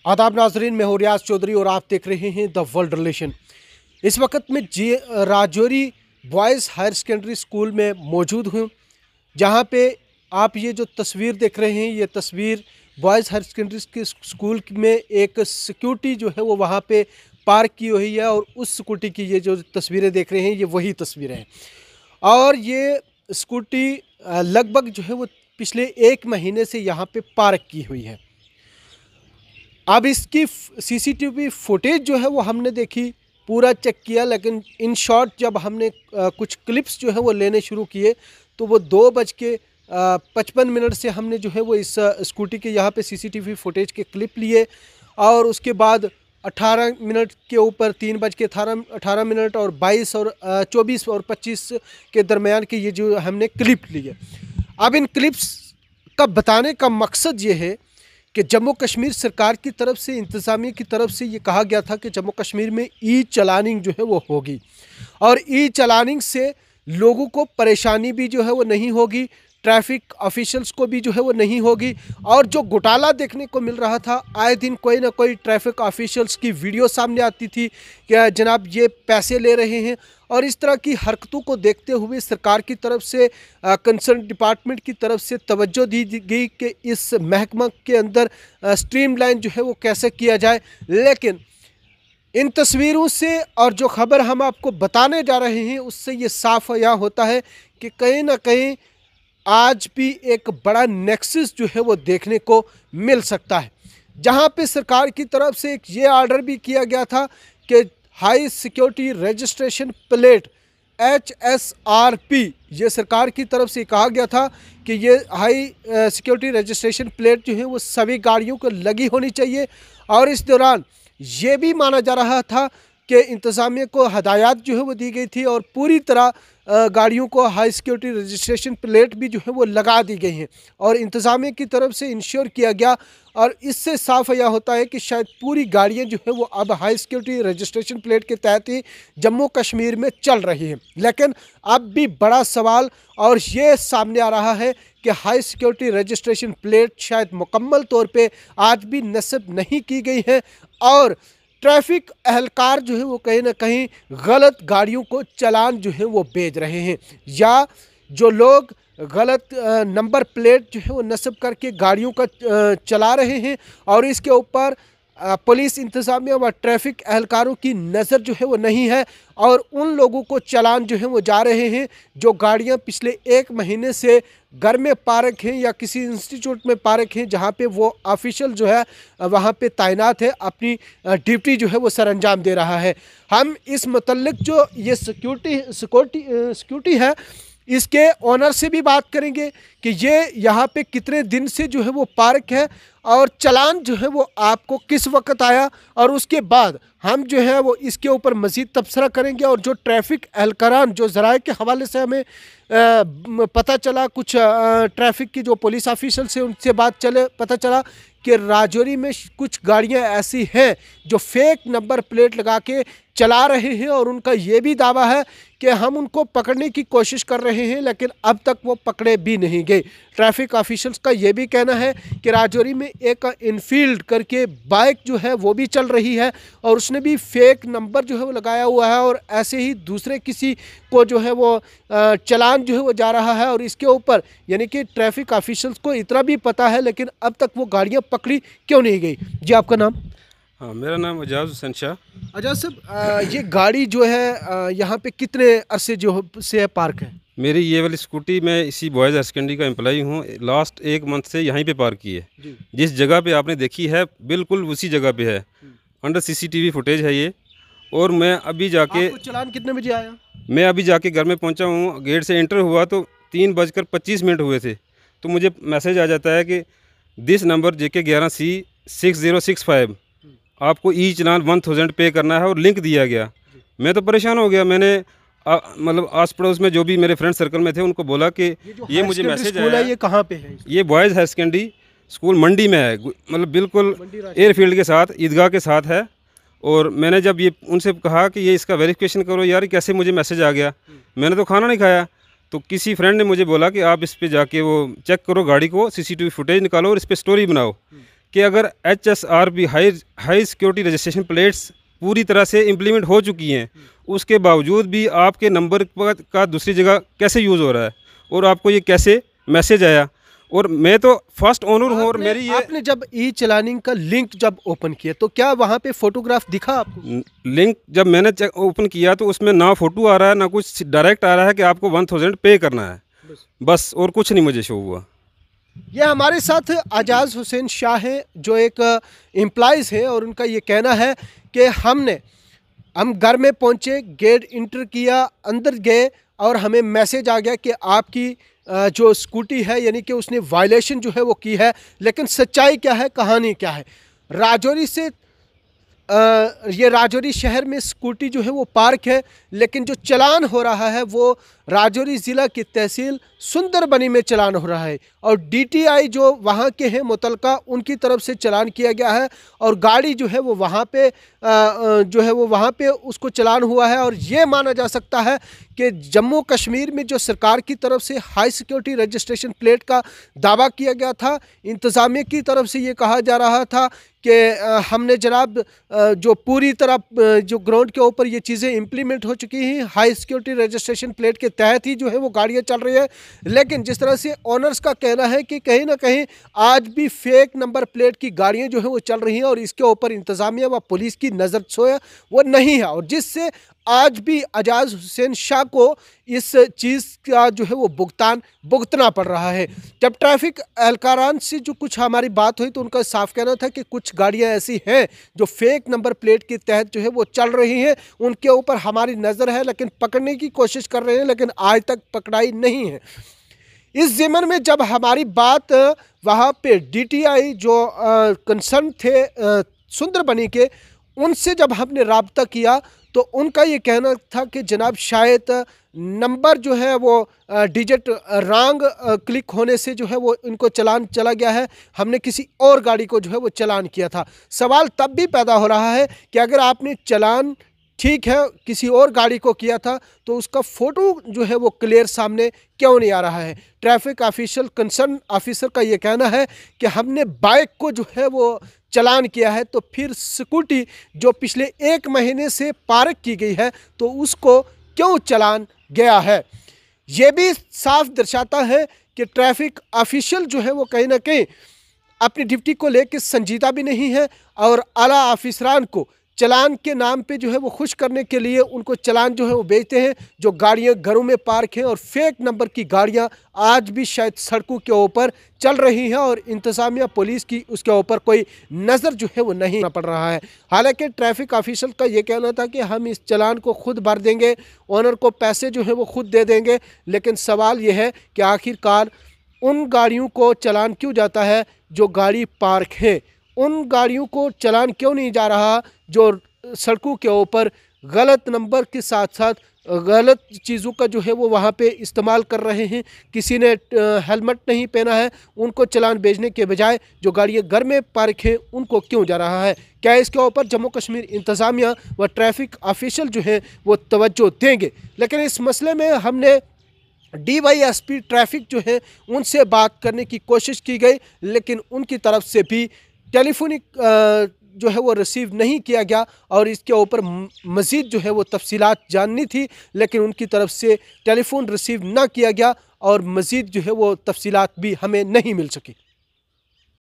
आदाब नाजरीन, मैं हूं रियाज चौधरी और आप देख रहे हैं द वर्ल्ड रिलेशन। इस वक्त मैं Rajouri boys higher secondary school में मौजूद हूं, जहां पे आप ये जो तस्वीर देख रहे हैं, ये तस्वीर बॉयज़ हायर सेकेंडरी के स्कूल में एक सिक्योरिटी जो है वो वहां पे पार्क की हुई है, और उस सिक्योरिटी की ये जो तस्वीरें देख रहे हैं ये वही तस्वीरें हैं। और ये स्कूटी लगभग जो है वो पिछले 1 महीने से यहाँ पे पार्क की हुई है। अब इसकी सीसीटीवी फुटेज जो है वो हमने देखी, पूरा चेक किया, लेकिन इन शॉर्ट जब हमने कुछ क्लिप्स जो है वो लेने शुरू किए तो वो 2:55 से हमने जो है वो इस स्कूटी के यहाँ पे सीसीटीवी फुटेज के क्लिप लिए, और उसके बाद 18 मिनट के ऊपर 3:18 और 22 और 24 और 25 के दरमियान के ये जो हमने क्लिप लिए। अब इन क्लिप्स का बताने का मकसद ये है कि जम्मू कश्मीर सरकार की तरफ से, इंतज़ामिया की तरफ से ये कहा गया था कि जम्मू कश्मीर में ई चलानिंग जो है वो होगी, और ई चलानिंग से लोगों को परेशानी भी जो है वो नहीं होगी, ट्रैफिक ऑफिशियल्स को भी जो है वो नहीं होगी। और जो घोटाला देखने को मिल रहा था, आए दिन कोई ना कोई ट्रैफिक ऑफिशियल्स की वीडियो सामने आती थी कि जनाब ये पैसे ले रहे हैं, और इस तरह की हरकतों को देखते हुए सरकार की तरफ से, कंसर्न डिपार्टमेंट की तरफ से तवज्जो दी गई कि इस महकमा के अंदर स्ट्रीमलाइन जो है वो कैसे किया जाए। लेकिन इन तस्वीरों से और जो खबर हम आपको बताने जा रहे हैं उससे ये साफ या होता है कि कहीं ना कहीं आज भी एक बड़ा नेक्सस जो है वो देखने को मिल सकता है, जहां पे सरकार की तरफ से एक ये ऑर्डर भी किया गया था कि high security registration plate HSRP, ये सरकार की तरफ से कहा गया था कि ये हाई सिक्योरिटी रजिस्ट्रेशन प्लेट जो है वो सभी गाड़ियों को लगी होनी चाहिए। और इस दौरान ये भी माना जा रहा था कि इंतज़ामिया को हदायत जो है वो दी गई थी, और पूरी तरह गाड़ियों को हाई सिक्योरिटी रजिस्ट्रेशन प्लेट भी जो है वो लगा दी गई हैं, और इंतज़ामिया की तरफ से इंश्योर किया गया। और इससे साफ यह होता है कि शायद पूरी गाड़ियां जो है वो अब हाई सिक्योरिटी रजिस्ट्रेशन प्लेट के तहत ही जम्मू कश्मीर में चल रही हैं। लेकिन अब भी बड़ा सवाल और ये सामने आ रहा है कि हाई सिक्योरिटी रजिस्ट्रेशन प्लेट शायद मुकम्मल तौर पे आज भी नस्ब नहीं की गई है, और ट्रैफिक एहलकार जो है वो कहीं ना कहीं गलत गाड़ियों को चालान जो है वो भेज रहे हैं, या जो लोग गलत नंबर प्लेट जो है वो नस्ब करके गाड़ियों का चला रहे हैं, और इसके ऊपर पुलिस इंतज़ामिया व ट्रैफिक एहलकारों की नज़र जो है वो नहीं है, और उन लोगों को चालान जो है वो जा रहे हैं जो गाड़ियां पिछले 1 महीने से घर में पार्क हैं या किसी इंस्टीट्यूट में पार्क हैं, जहां पे वो ऑफिशियल जो है वहां पे तैनात है, अपनी ड्यूटी जो है वो सर अंजाम दे रहा है। हम इस मतलब जो ये सिक्योरिटी है, इसके ओनर से भी बात करेंगे कि ये यहाँ पे कितने दिन से जो है वो पार्क है, और चालान जो है वो आपको किस वक्त आया, और उसके बाद हम जो है वो इसके ऊपर मज़ीद तबसरा करेंगे। और जो ट्रैफिक एहलकारान, जो ज़राए के हवाले से हमें पता चला, कुछ ट्रैफिक की जो पुलिस ऑफिसर से उनसे पता चला कि राजौरी में कुछ गाड़ियां ऐसी हैं जो फेक नंबर प्लेट लगा के चला रहे हैं, और उनका ये भी दावा है कि हम उनको पकड़ने की कोशिश कर रहे हैं, लेकिन अब तक वो पकड़े भी नहीं गए। ट्रैफिक ऑफिशियल्स का ये भी कहना है कि राजौरी में एक इनफील्ड करके बाइक जो है वो भी चल रही है, और उसने भी फेक नंबर जो है वो लगाया हुआ है, और ऐसे ही दूसरे किसी को जो है वो चालान जो है वो जा रहा है, और इसके ऊपर यानी कि ट्रैफिक ऑफिशियल्स को इतना भी पता है, लेकिन अब तक वो गाड़ियाँ पकड़ी क्यों नहीं गई। जी, आपका नाम? हाँ, मेरा नाम एजाज हुसैन शाह। अजय साहब, ये गाड़ी जो है यहाँ पे कितने अरसे जो से पार्क है? मेरी ये वाली स्कूटी, मैं इसी बॉयज़ हायर सेकेंडरी का एम्प्लॉई हूँ। लास्ट 1 मंथ से यहीं पे पार्क की है। जिस जगह पे आपने देखी है बिल्कुल उसी जगह पे है, अंडर सीसीटीवी फुटेज है ये। और मैं अभी जाके, आपको चालान कितने बजे आया? मैं अभी जाके घर में पहुँचा हूँ, गेट से एंटर हुआ तो 3:25 हुए थे, तो मुझे मैसेज आ जाता है कि दिस नंबर JK 11C 6065 आपको ई चलान 1000 पे करना है, और लिंक दिया गया। मैं तो परेशान हो गया। मैंने मतलब आस पड़ोस में जो भी मेरे फ्रेंड सर्कल में थे उनको बोला कि ये मुझे मैसेज आया है। ये कहाँ पे है? ये बॉयज़ हायर सेकेंडरी स्कूल मंडी में है, मतलब बिल्कुल एयरफील्ड के साथ, ईदगाह के साथ है। और मैंने जब ये उनसे कहा कि ये इसका वेरिफिकेशन करो यार, कैसे मुझे मैसेज आ गया, मैंने तो खाना नहीं खाया। तो किसी फ्रेंड ने मुझे बोला कि आप इस पे जाके वो चेक करो गाड़ी को, सीसीटीवी फुटेज निकालो और इस पर स्टोरी बनाओ कि अगर HSRP high security registration plates पूरी तरह से इम्प्लीमेंट हो चुकी हैं, उसके बावजूद भी आपके नंबर का दूसरी जगह कैसे यूज़ हो रहा है और आपको ये कैसे मैसेज आया। और मैं तो फर्स्ट ओनर हूँ और मेरी ये आपने जब ई चलानिंग का लिंक जब ओपन किया तो क्या वहाँ पे फोटोग्राफ दिखा आपको? लिंक जब मैंने ओपन किया तो उसमें ना फ़ोटो आ रहा है ना कुछ, डायरेक्ट आ रहा है कि आपको 1000 पे करना है, बस, और कुछ नहीं मुझे शो हुआ। ये हमारे साथ आजाज हुसैन शाह हैं जो एक एम्प्लॉइज़ है और उनका ये कहना है कि हम घर में पहुंचे, गेट इंटर किया, अंदर गए और हमें मैसेज आ गया कि आपकी जो स्कूटी है यानी कि उसने वायलेशन जो है वो की है। लेकिन सच्चाई क्या है, कहानी क्या है? राजौरी से ये राजौरी शहर में स्कूटी जो है वो पार्क है, लेकिन जो चलान हो रहा है वो राजौरी ज़िला की तहसील सुंदरबनी में चलान हो रहा है और DTI जो वहाँ के हैं मुतलका उनकी तरफ से चलान किया गया है और गाड़ी जो है वो वहाँ पे उसको चलान हुआ है। और ये माना जा सकता है कि जम्मू कश्मीर में जो सरकार की तरफ से हाई सिक्योरिटी रजिस्ट्रेशन प्लेट का दावा किया गया था, इंतज़ामिया की तरफ से ये कहा जा रहा था कि हमने जनाब जो पूरी तरह जो ग्राउंड के ऊपर ये चीज़ें इम्प्लीमेंट हो चुकी हैं, हाई सिक्योरिटी रजिस्ट्रेशन प्लेट के तहत ही जो है वो गाड़ियाँ चल रही है। लेकिन जिस तरह से ओनर्स का कहना है कि कहीं ना कहीं आज भी फेक नंबर प्लेट की गाड़ियाँ जो है वो चल रही हैं और इसके ऊपर इंतज़ामिया व पुलिस की नज़र सोया वो नहीं है, और जिससे आज भी आजाज हुसैन शाह को इस चीज़ का जो है वो भुगतना पड़ रहा है। जब ट्रैफिक एहलकारान से जो कुछ हमारी बात हुई तो उनका साफ कहना था कि कुछ गाड़ियां ऐसी हैं जो फेक नंबर प्लेट के तहत जो है वो चल रही हैं, उनके ऊपर हमारी नज़र है, लेकिन पकड़ने की कोशिश कर रहे हैं, लेकिन आज तक पकड़ाई नहीं है। इस ज़िम्मन में जब हमारी बात वहाँ पे DTI जो कंसर्न थे सुंदरबनी के, उनसे जब हमने राब्ता किया तो उनका ये कहना था कि जनाब शायद नंबर जो है वो डिजिट रॉन्ग क्लिक होने से जो है वो इनको चलान चला गया है, हमने किसी और गाड़ी को जो है वो चलान किया था। सवाल तब भी पैदा हो रहा है कि अगर आपने चलान ठीक है किसी और गाड़ी को किया था तो उसका फ़ोटो जो है वो क्लियर सामने क्यों नहीं आ रहा है? ट्रैफिक ऑफिशियल कंसर्न ऑफिसर का ये कहना है कि हमने बाइक को जो है वो चलान किया है, तो फिर स्कूटी जो पिछले 1 महीने से पार्क की गई है तो उसको क्यों चलान गया है? ये भी साफ दर्शाता है कि ट्रैफिक ऑफिशियल जो है वो कहीं ना कहीं अपनी ड्यूटी को लेकर संजीदा भी नहीं है और आला ऑफिसरान को चलान के नाम पे जो है वो खुश करने के लिए उनको चलान जो है वो भेजते हैं। जो गाड़ियां घरों में पार्क हैं और फेक नंबर की गाड़ियां आज भी शायद सड़कों के ऊपर चल रही हैं और इंतज़ामिया पुलिस की उसके ऊपर कोई नज़र जो है वो नहीं पड़ रहा है। हालांकि ट्रैफिक ऑफिसर का ये कहना था कि हम इस चलान को खुद भर देंगे, ओनर को पैसे जो है वो खुद दे देंगे, लेकिन सवाल ये है कि आखिरकार उन गाड़ियों को चलान क्यों जाता है जो गाड़ी पार्क है? उन गाड़ियों को चलान क्यों नहीं जा रहा जो सड़कों के ऊपर गलत नंबर के साथ साथ गलत चीज़ों का जो है वो वहाँ पे इस्तेमाल कर रहे हैं? किसी ने हेलमेट नहीं पहना है, उनको चलान भेजने के बजाय जो गाड़ियाँ घर में पार्क हैं उनको क्यों जा रहा है? क्या इसके ऊपर जम्मू कश्मीर इंतज़ामिया व ट्रैफिक ऑफिशियल जो है वो तवज्जो देंगे? लेकिन इस मसले में हमने DYSP ट्रैफिक जो है उनसे बात करने की कोशिश की गई, लेकिन उनकी तरफ से भी टेलीफोनिक जो है वो रिसीव नहीं किया गया और इसके ऊपर मज़ीद जो है वो तफसीलात जाननी थी, लेकिन उनकी तरफ से टेलीफोन रिसीव ना किया गया और मज़ीद जो है वो तफसीलात भी हमें नहीं मिल सकी।